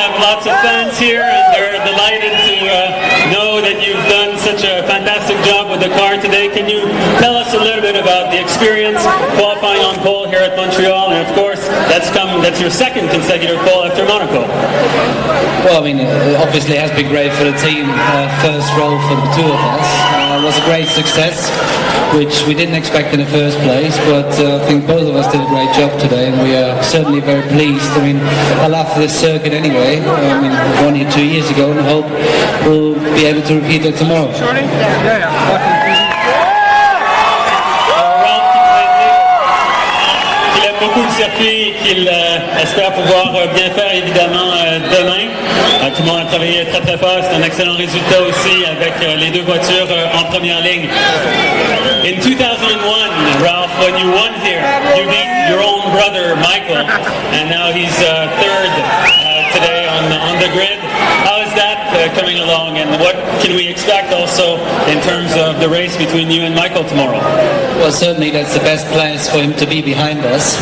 have lots of fans here, and they're delighted to know that you've done such a fantastic job with the car today. Can you tell us a little bit about the experience qualifying on pole here at Montreal? And of course, that's your second consecutive pole after Monaco. Well, I mean, obviously it has been great for the team. First roll for the two of us. It was a great success, which we didn't expect in the first place, but I think both of us did a great job today, and we are certainly very pleased. I mean, I love this circuit anyway. I mean, we won here 2 years ago, and I hope we'll be able to repeat it tomorrow. Beaucoup de circuits qu'il espère pouvoir bien faire évidemment demain. Tout le monde a travaillé très très fort, c'est un excellent résultat aussi avec les deux voitures en première ligne. In 2001, Ralf, when you won here, you beat your own brother Michael, and now he's third today on the grid. How is that coming along, and what can we expect also in terms of the race between you and Michael tomorrow? Well, certainly that's the best place for him to be behind us.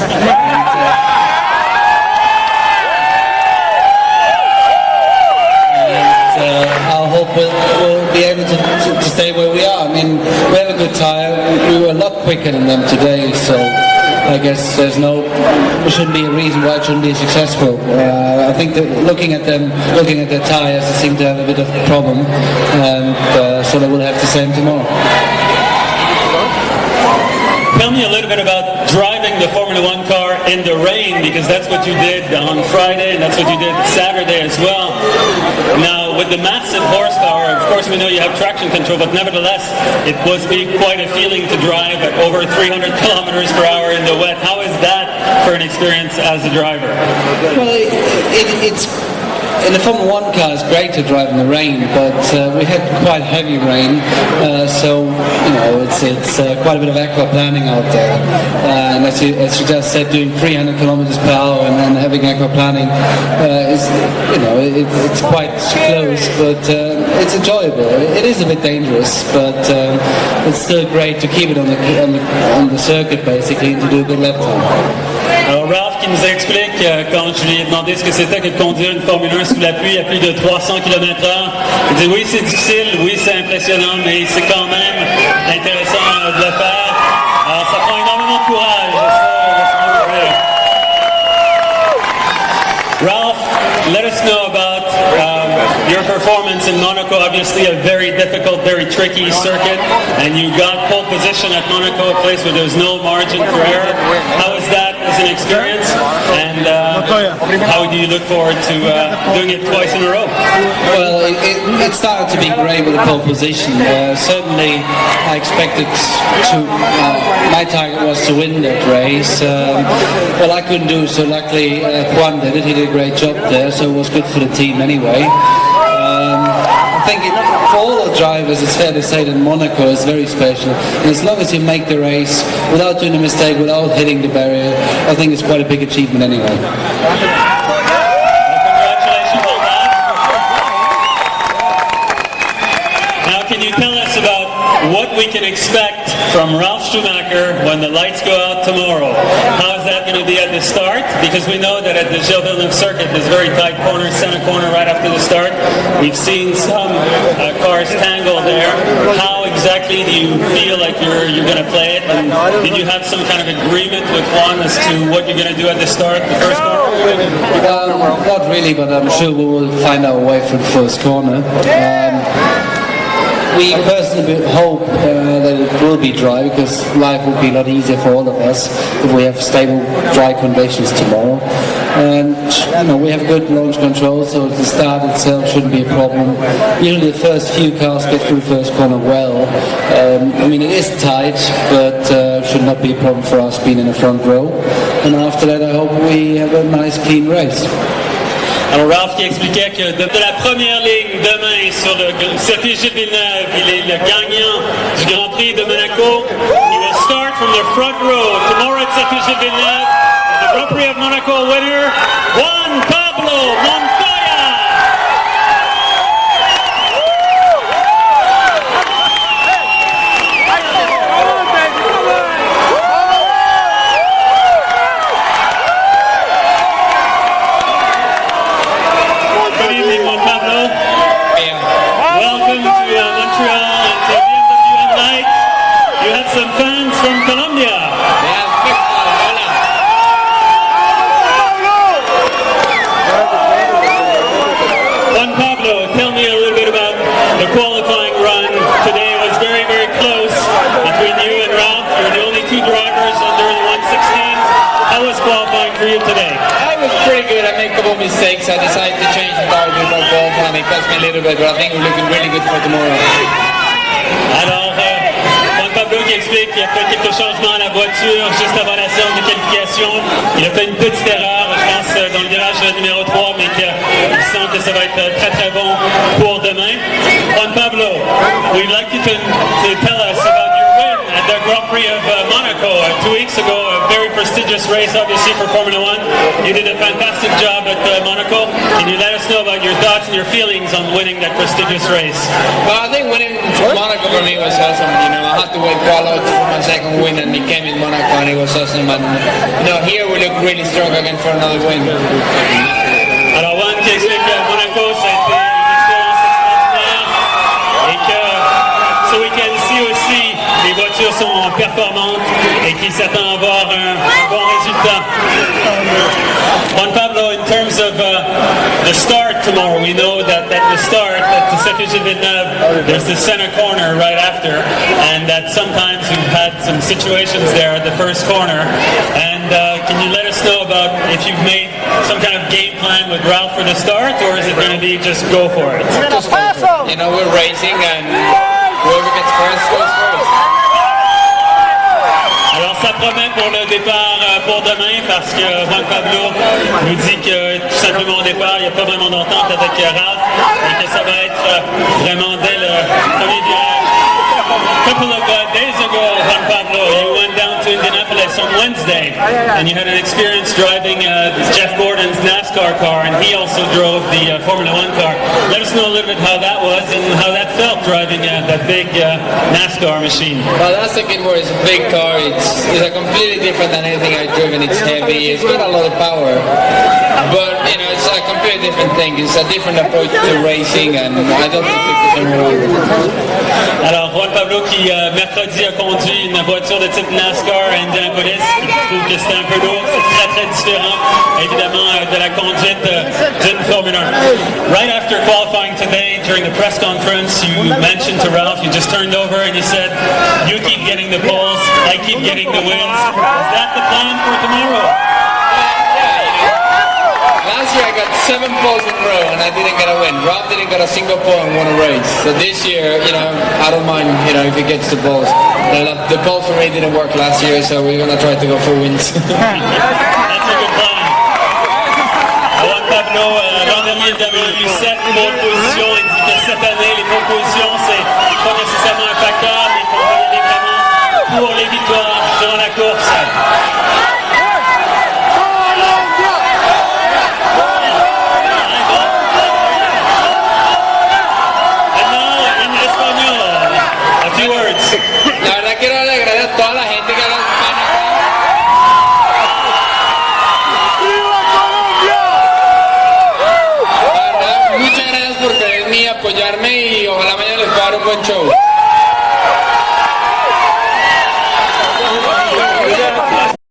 I hope we'll be able to stay where we are. I mean, we have a good tire. We were a lot quicker than them today, so I guess there shouldn't be a reason why it shouldn't be successful. I think that looking at their tires, they seem to have a bit of a problem, and so they will have the same tomorrow. Tell me a little bit about driving the Formula One car in the rain, because that's what you did on Friday and that's what you did Saturday as well. Now, with the massive horsepower, of course we know you have traction control, but nevertheless, it must be quite a feeling to drive at over 300 kilometers per hour in the wet. How is that for an experience as a driver? Well, it's in the Formula One car, it's great to drive in the rain, but we had quite heavy rain, so you know it's quite a bit of aquaplaning out there. And as you just said, doing 300 kilometers per hour and then having aquaplaning is, it's quite close, but it's enjoyable. It is a bit dangerous, but it's still great to keep it on the circuit basically, to do a good lap time. Alors Ralf qui nous explique quand je lui ai demandé ce que c'était que de conduire une Formule 1 sous la pluie à plus de 300 km/h, il dit oui c'est difficile, oui c'est impressionnant, mais c'est quand même intéressant de le faire. Alors ça prend énormément de courage. Ralf, let us know about your performance in Monaco. Obviously a very difficult, very tricky circuit, and you got pole position at Monaco, a place where there's no margin for error. How is that as an experience, and how do you look forward to doing it twice in a row? Well, it started to be great with the pole position. Certainly I expected to, my target was to win that race. Well, I couldn't do so. Luckily Juan did it. He did a great job there, so it was good for the team anyway. I think for all the drivers, it's fair to say that Monaco is very special. And as long as you make the race without doing a mistake, without hitting the barrier, I think it's quite a big achievement anyway. Congratulations on that. Now, can you tell us about what we can expect from Ralf Schumacher when the lights go out tomorrow? How is that going to be at the start? Because we know that at the Gilles Villeneuve circuit, there's very tight corners, center corner right after the start. We've seen some cars tangle there. How exactly do you feel like you're going to play it? And did you have some kind of agreement with Juan as to what you're going to do at the start, the first corner? Not really, but I'm sure we will find our way through the first corner. We personally hope that it will be dry, because life will be a lot easier for all of us if we have stable, dry conditions tomorrow. And we have good launch control, so the start itself shouldn't be a problem. Usually the first few cars get through the first corner well. I mean, it is tight, but should not be a problem for us being in the front row. And after that, I hope we have a nice, clean race. Alors Ralf qui expliquait que de la première ligne demain sur le circuit Gilles Villeneuve, il est le gagnant du Grand Prix de Monaco. He will start from the front row tomorrow at circuit Gilles Villeneuve. The Grand Prix of Monaco winner, Juan Pablo Montoya. mistakes. I decided to change the tire before qualifying. It cost me a little bit, but I think we're looking really good for tomorrow. Alors, Juan Pablo qui explique qu'il a fait quelques changements à la voiture juste avant la séance de qualification. Il a fait une petite erreur, je pense, dans le virage numéro 3, mais qu'il sent que ça va être très très bon pour demain. Juan Pablo, we'd like you to tell us about your win at the Grand Prix of Monaco 2 weeks ago, a very prestigious race obviously for Formula One. You did a fantastic job at Monaco. Can you let us know about your thoughts and your feelings on winning that prestigious race? Well, I think winning Monaco for me was awesome. You know, I had to wait quali for my second win, and it came in Monaco, and it was awesome. And you know, here we look really strong again for another win. Alors Juan qui explique que Monaco ça a été une expérience extraordinaire et que ce week-end-ci aussi les voitures sont performantes et qu'il s'attend à avoir un bon résultat. Juan Pablo, in terms of the start tomorrow, we know that at the start at the Circuit de Villeneuve, there's the center corner right after, and that sometimes we've had some situations there at the first corner. And can you let us know about if you've made some kind of game plan with Ralf for the start, or is it going to be just go for it? Just go for it. You know, we're racing, and whoever gets first goes first. Alors ça promet pour le départ pour demain parce que Juan Pablo nous dit que tout simplement au départ il n'y a pas vraiment d'entente avec Ralf et que ça va être vraiment dès le premier virage. A couple of days ago, Juan Pablo, you went down to Indianapolis on Wednesday and you had an experience driving Jeff Gordon's NASCAR car, and he also drove the Formula One car. Let us know a little bit how that was and how that felt driving that big NASCAR machine. Well, that's a good word. It's a big car. It's a completely different than anything I've driven. It's heavy. It's got a lot of power. But, you know, it's a completely different thing. It's a different approach to racing, and I don't think it's Alors, Juan Pablo qui mercredi a conduit une voiture de type NASCAR à Indianapolis, il trouve que c'était un peu lourd, c'est très très différent évidemment de la conduite d'une Formule 1. Right after qualifying today, during the press conference, you mentioned to Ralf, you just turned over and you said, you keep getting the poles, I keep getting the wins. Is that the plan for tomorrow? Last year I got 7 poles in a row and I didn't get a win. Rob didn't get a single pole and won a race. So this year, you know, I don't mind, you know, if he gets the poles. The poles for me didn't work last year, so we're gonna try to go for wins. That's a good plan. Juan Pablo, l'an dernier, il avait eu 7 pole positions. Il dit que cette année, les pole positions, c'est pas nécessairement un facteur, mais qu'on va y aller vraiment pour les victoires durant la course. La verdad quiero alegrar a toda la gente que lo La verdad, muchas gracias por creerme y apoyarme y ojalá mañana les pueda dar un buen show.